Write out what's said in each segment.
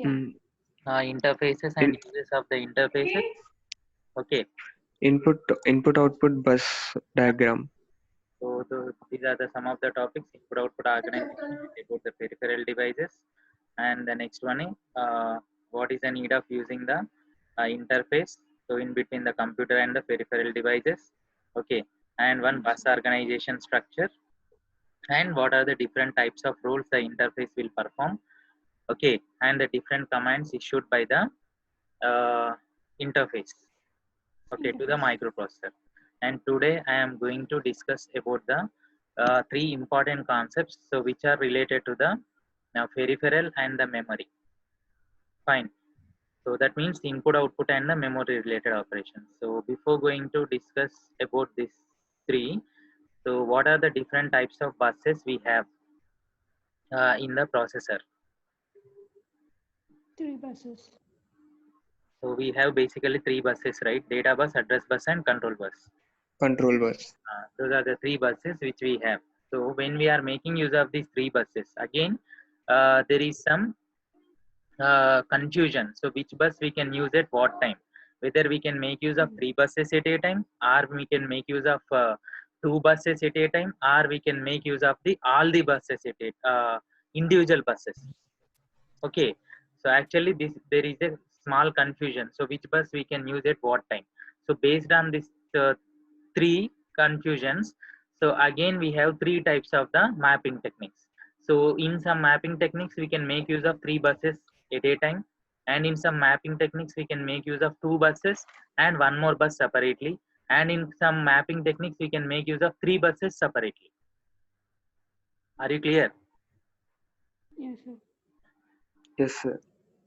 Mm. interfaces and In, uses of the interfaces. Okay, input output bus diagram. so these are the some of the topics: input output organization about the peripheral devices, and the next one is what is the need of using the interface, so in between the computer and the peripheral devices. Okay, and one bus organization structure, and what are the different types of roles the interface will perform. Okay, and the different commands issued by the uh, interface, okay, to the microprocessor. And today I am going to discuss about the three important concepts, so which are related to the peripheral and the memory. Fine. So that means input output and the memory related operations. So before going to discuss about this three, so what are the different types of buses we have in the processor? Three buses. So we have basically three buses, right? Data bus, address bus, and control bus. Control bus. Those are the three buses which we have. So when we are making use of these three buses, again, there is some confusion. So which bus we can use at what time? Whether we can make use of three buses at a time, or we can make use of two buses at a time, or we can make use of the all the buses at a individual buses. Okay, so actually this there is a small confusion. So which bus we can use at what time? So based on this three confusions, so again we have three types of the mapping techniques. So in some mapping techniques we can make use of three buses at a time, and in some mapping techniques we can make use of two buses and one more bus separately, and in some mapping techniques we can make use of three buses separately. Are you clear? Yes, sir. Yes, sir.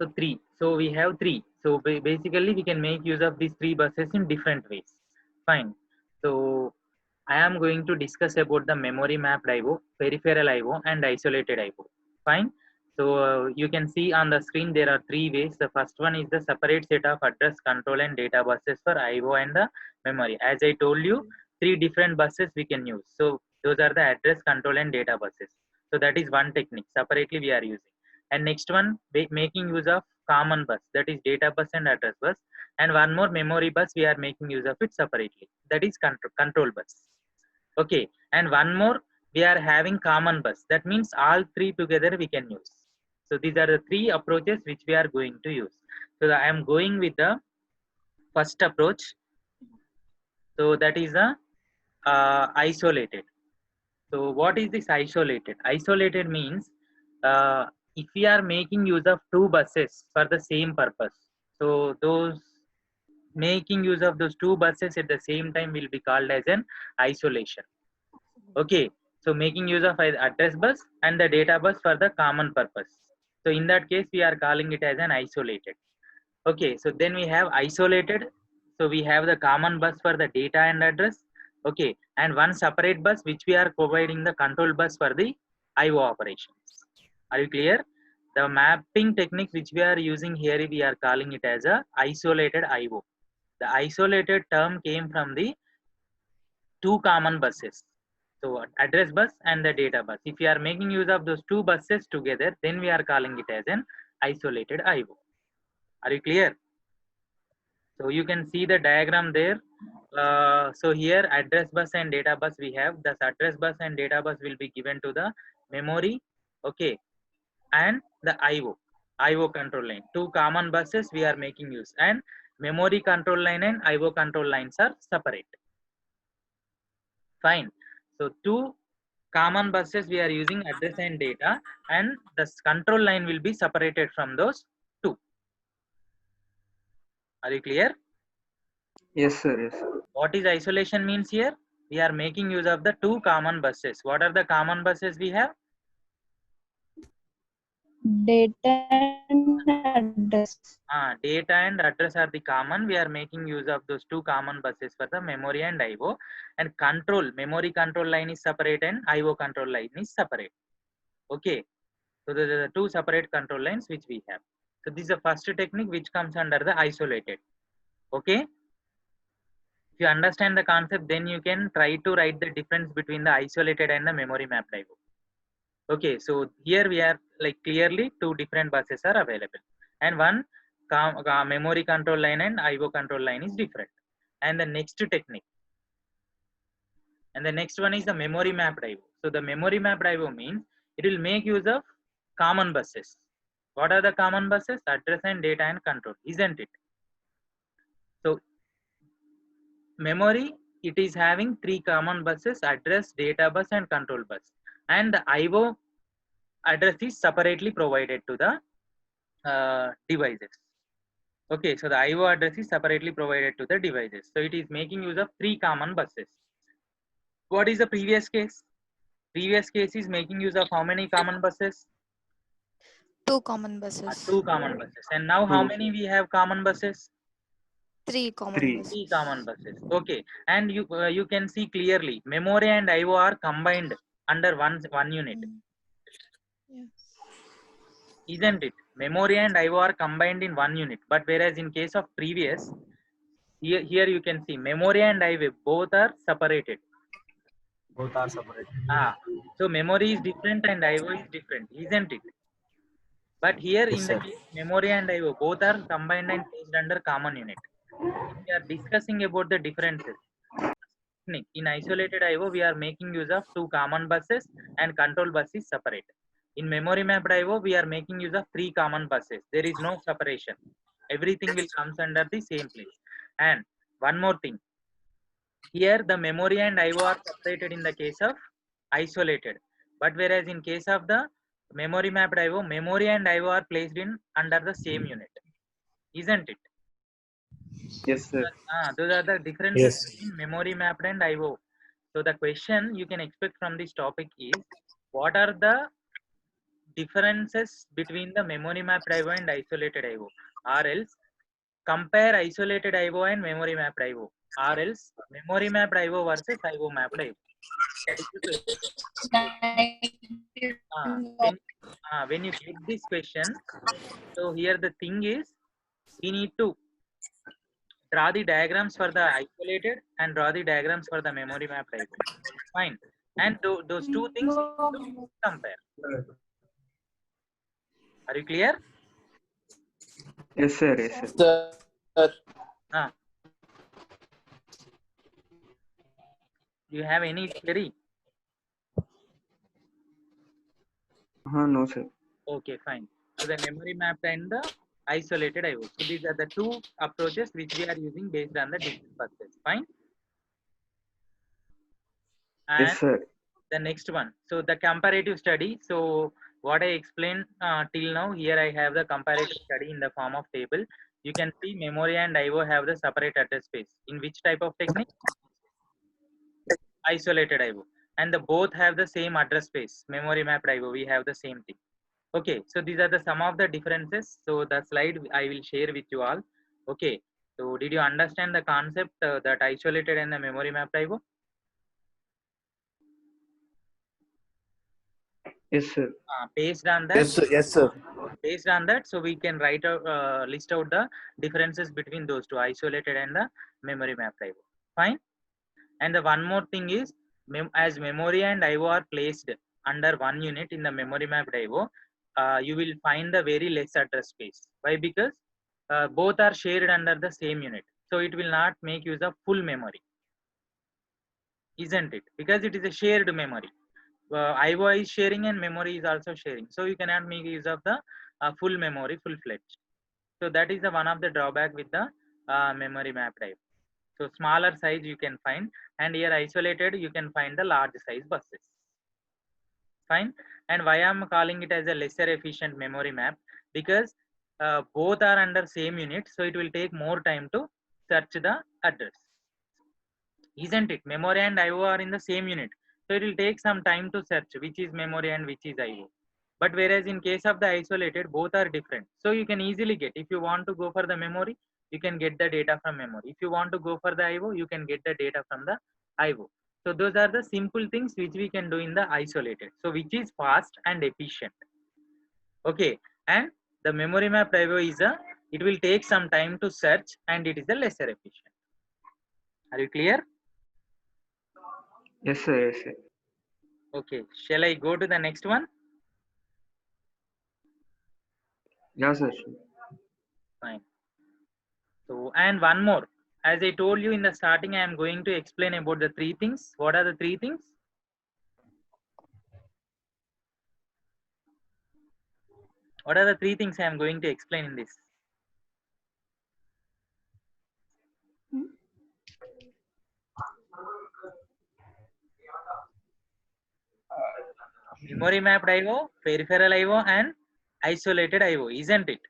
So three. So we have three. So basically we can make use of these three buses in different ways. Fine. So I am going to discuss about the memory mapped IO, peripheral IO, and isolated IO. Fine. So you can see on the screen there are three ways. The first one is the separate set of address, control, and data buses for IO and the memory. As I told you, three different buses we can use. So those are the address, control, and data buses. So that is one technique. Separately we are using. And next one, making use of common bus, that is data bus and address bus. And one more memory bus, we are making use of it separately, that is control bus. Okay, and one more, we are having common bus, that means all three together we can use. So these are the three approaches which we are going to use. So I am going with the first approach. So that is the isolated. So what is this isolated? Isolated means if we are making use of two buses for the same purpose, so those making use of those two buses at the same time will be called as an isolation. Okay, so making use of address bus and the data bus for the common purpose. So in that case, we are calling it as an isolated. Okay, so then we have isolated. So we have the common bus for the data and address. Okay, and one separate bus which we are providing the control bus for the IO operations. Are you clear? The mapping technique which we are using here, we are calling it as a isolated IO. The isolated term came from the two common buses. So address bus and the data bus. If you are making use of those two buses together, then we are calling it as an isolated IO. Are you clear? So you can see the diagram there. So here address bus and data bus we have. This address bus and data bus will be given to the memory, okay, and the IO control line. Two common buses we are making use, and memory control line and IO control lines are separate. Fine. So two common buses we are using address and data, and the control line will be separated from those two. Are you clear? Yes, sir. Yes. What is isolation means here? We are making use of the two common buses. What are the common buses we have? Data and address. Data and address are the common. We are making use of those two common buses for the memory and IO. And control, memory control line is separate and IO control line is separate. Okay. So there are two separate control lines which we have. So this is the first technique which comes under the isolated. Okay. If you understand the concept, then you can try to write the difference between the isolated and the memory mapped IO. Okay, so here we are like clearly two different buses are available. and one memory control line and IO control line is different. And the next technique, and the next one is the memory mapped IO. So the memory mapped IO means it will make use of common buses. What are the common buses? Address and data and control, isn't it? So memory, it is having three common buses: address, data bus and control bus, and the IO address is separately provided to the devices. Okay, so the IO address is separately provided to the devices. So it is making use of three common buses. What is the previous case? Previous case is making use of how many common buses? Two common buses. Two common buses. And now how many we have common buses? Three common Three. buses. Three common buses. Okay, and you can see clearly memory and IO are combined under one unit, Yeah. isn't it? Memory and IO are combined in one unit, but whereas in case of previous, here you can see memory and IO both are separated. Both are separate. So memory is different and IO is different, isn't it? But here Yes, in the sir. case, memory and IO both are combined and placed under common unit. We are discussing about the differences. In isolated IO, we are making use of two common buses and control bus is separate. In memory mapped IO, we are making use of three common buses. There is no separation. Everything will comes under the same place. And one more thing. Here the memory and IO are separated in the case of isolated. But whereas in case of the memory mapped IO, memory and IO are placed in under the same unit. Isn't it? Yes, sir. Those are the differences Yes. between memory mapped and IO. So the question you can expect from this topic is, what are the differences between the memory mapped IO and isolated IO? Or else compare isolated IO and memory mapped IO. Or else memory mapped IO versus IO mapped IO. That is the question. When you get this question, so here the thing is, we need to draw the diagrams for the isolated and draw the diagrams for the memory mapped IO. Fine. And those two things we need to compare. Are you clear? Yes, sir. Yes, sir. Sir. Do you have any query? No, sir. Okay, fine. So the memory mapped and the isolated IO. So these are the two approaches which we are using based on the different buses. Fine. And Yes, sir. the next one, so the comparative study. So what I explained till now, here I have the comparative study in the form of table. You can see memory and IO have the separate address space. In which type of technique? Isolated IO. And the both have the same address space. Memory mapped IO, we have the same thing. Okay, so these are the some of the differences. So the slide I will share with you all. Okay, so did you understand the concept that isolated and the memory mapped IO? Yes, sir. Based on that, Yes, sir. Yes, sir. based on that, so we can write out list out the differences between those two, isolated and the memory mapped IO. Fine. And the one more thing is, as memory and IO are placed under one unit in the memory mapped IO, you will find the very less address space. Why? Because both are shared under the same unit, so it will not make use of full memory, isn't it? Because it is a shared memory. IO is sharing and memory is also sharing, so you cannot make use of the full memory full-fledged. So that is the one of the drawback with the memory mapped IO. So smaller size you can find, and here isolated you can find the large size buses. Fine. And why I am calling it as a lesser efficient memory map? Because both are under same unit, so it will take more time to search the address, isn't it? Memory and IO are in the same unit, so it will take some time to search which is memory and which is IO. But whereas in case of the isolated, both are different, so you can easily get. If you want to go for the memory, you can get the data from memory. If you want to go for the IO, you can get the data from the IO. So those are the simple things which we can do in the isolated, so which is fast and efficient. Okay, and the memory map IO is it will take some time to search and it is a lesser efficient. Are you clear? Yes, sir. Yes, sir. Okay, shall I go to the next one? Yeah, sir. Sure. Fine. So, and one more. As I told you in the starting, I am going to explain about the three things. What are the three things? What are the three things I am going to explain in this? Memory mapped I/O, peripheral I/O, and isolated I/O, isn't it?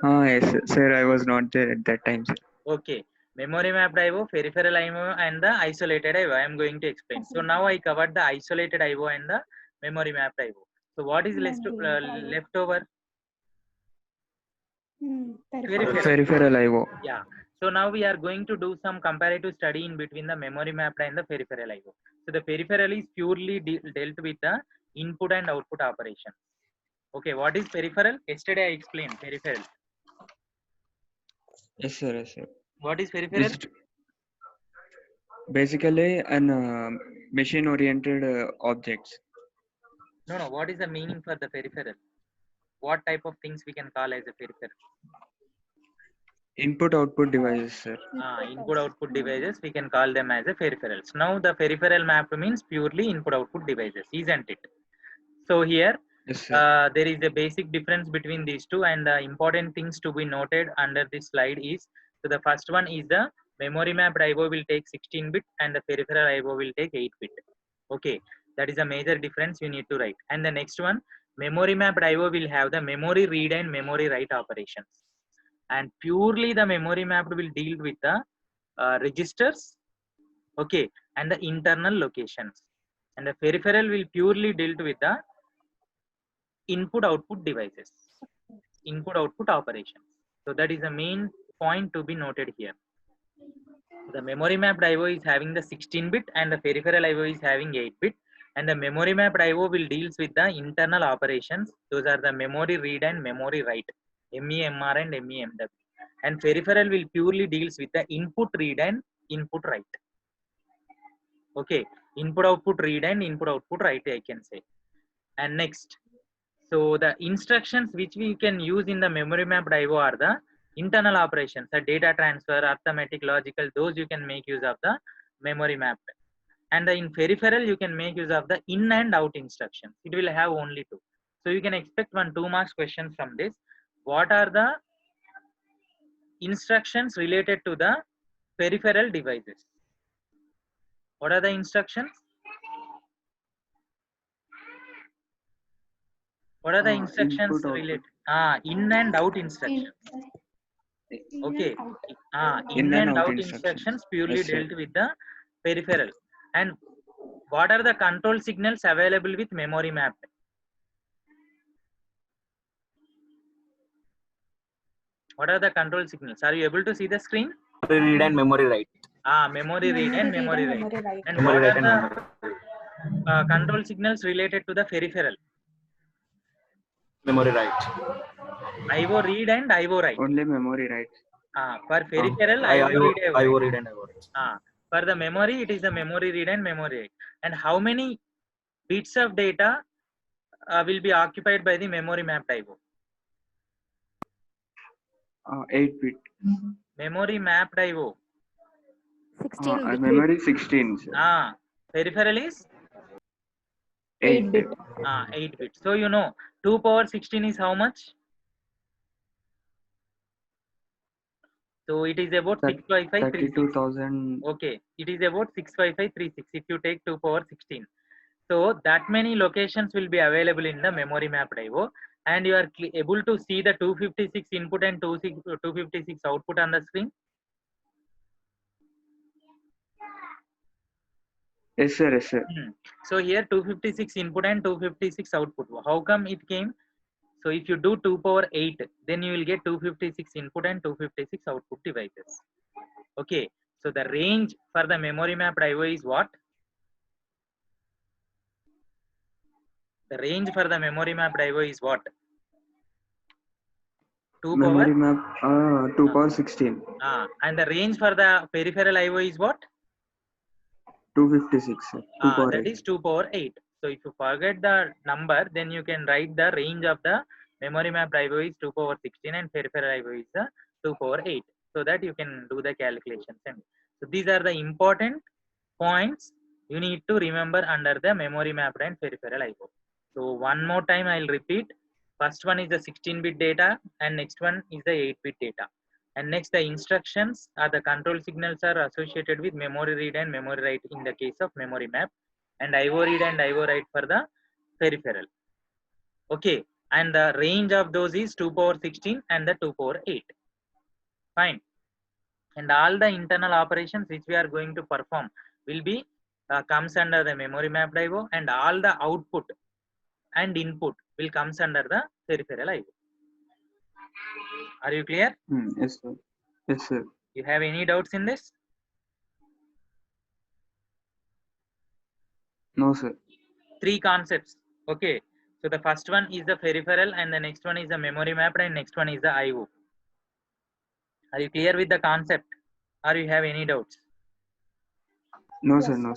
Yes, sir. I was not there at that time, sir. Okay. Memory mapped I/O, peripheral I/O, and the isolated I/O. I am going to explain. So now I covered the isolated I/O and the memory mapped I/O. So what is left over? Peripheral. Peripheral I/O. Yeah. So now we are going to do some comparative study in between the memory mapped and the peripheral I/O. So the peripheral is purely dealt with the input and output operation. Okay, what is peripheral? Yesterday I explained peripheral. Yes, sir. Yes, sir. What is peripheral? Basically, an machine-oriented objects. No. What is the meaning for the peripheral? What type of things we can call as a peripheral? Input-output devices, sir. Input-output devices, we can call them as a peripherals. Now the peripheral map means purely input-output devices, isn't it? So here, Yes, sir. there is a basic difference between these two, and the important things to be noted under this slide is, so the first one is the memory mapped I/O will take 16-bit and the peripheral I/O will take 8-bit. Okay, that is a major difference you need to write. And the next one, memory mapped I/O will have the memory read and memory write operations. And purely the memory mapped will deal with the registers, okay, and the internal locations. And the peripheral will purely deal with the input-output devices, input-output operations. So that is the main point to be noted here. The memory mapped I/O is having the 16-bit and the peripheral I/O is having 8-bit. And the memory mapped I/O will deals with the internal operations. Those are the memory read and memory write, MEMR and MEMW. And peripheral will purely deals with the input read and input write. Okay, input-output read and input-output write, I can say. And next, so the instructions which we can use in the memory mapped I/O are the internal operations, the data transfer, arithmetic, logical, those you can make use of the memory mapped. And in peripheral, you can make use of the in and out instructions. It will have only two. So you can expect 1 2 marks question from this. What are the instructions related to the peripheral devices? What are the instructions? What are the instructions related? In and out instructions. Okay. In and out instructions purely dealt with the peripheral. And what are the control signals available with memory mapped? What are the control signals? Are you able to see the screen? Memory read and memory write. Memory read and memory write. And Memory what write are and the control signals related to the peripheral? memory write. IO read and IO write. Only memory, right? For peripheral, IO IO read and IO write. For the memory, it is the memory read and memory write. And how many bits of data will be occupied by the memory mapped IO? 8-bit. Memory mapped IO. 16 Memory 16. Sir. Peripheral is 8-bit. 8-bit. So you know 2 power 16 is how much? So it is about 65536. 32,000. Okay, it is about 65536 if you take 2 power 16. So that many locations will be available in the memory mapped IO, and you are able to see the 256 input and 256 output on the screen. Yes, sir. Yes, sir. So here 256 input and 256 output. How come it came? So if you do 2 power 8, then you will get 256 input and 256 output devices. Okay. So the range for the memory mapped IO is what? The range for the memory mapped IO is what? 2 Memory power? map 2 power 16. And the range for the peripheral IO is what? 256. Sir. 2 power that 8. is 2 power 8. So if you forget the number, then you can write the range of the Memory mapped IO is 2 power 16 and peripheral IO is 2 power 8. So that you can do the calculations. And so these are the important points you need to remember under the memory mapped and peripheral IO. So one more time I'll repeat. First one is the 16-bit data and next one is the 8-bit data. And next the instructions or the control signals are associated with memory read and memory write in the case of memory map, and IO read and IO write for the peripheral. Okay, and the range of those is 2 power 16 and the 2 power 8. Fine. And all the internal operations which we are going to perform will be comes under the memory mapped IO, and all the output and input will comes under the peripheral IO. Are you clear? Yes, sir. Yes, sir. You have any doubts in this? No, sir. Three concepts. Okay. So the first one is the peripheral, and the next one is the memory mapped, and next one is the IO. Are you clear with the concept? Or you have any doubts? No, Yes, sir. sir. No,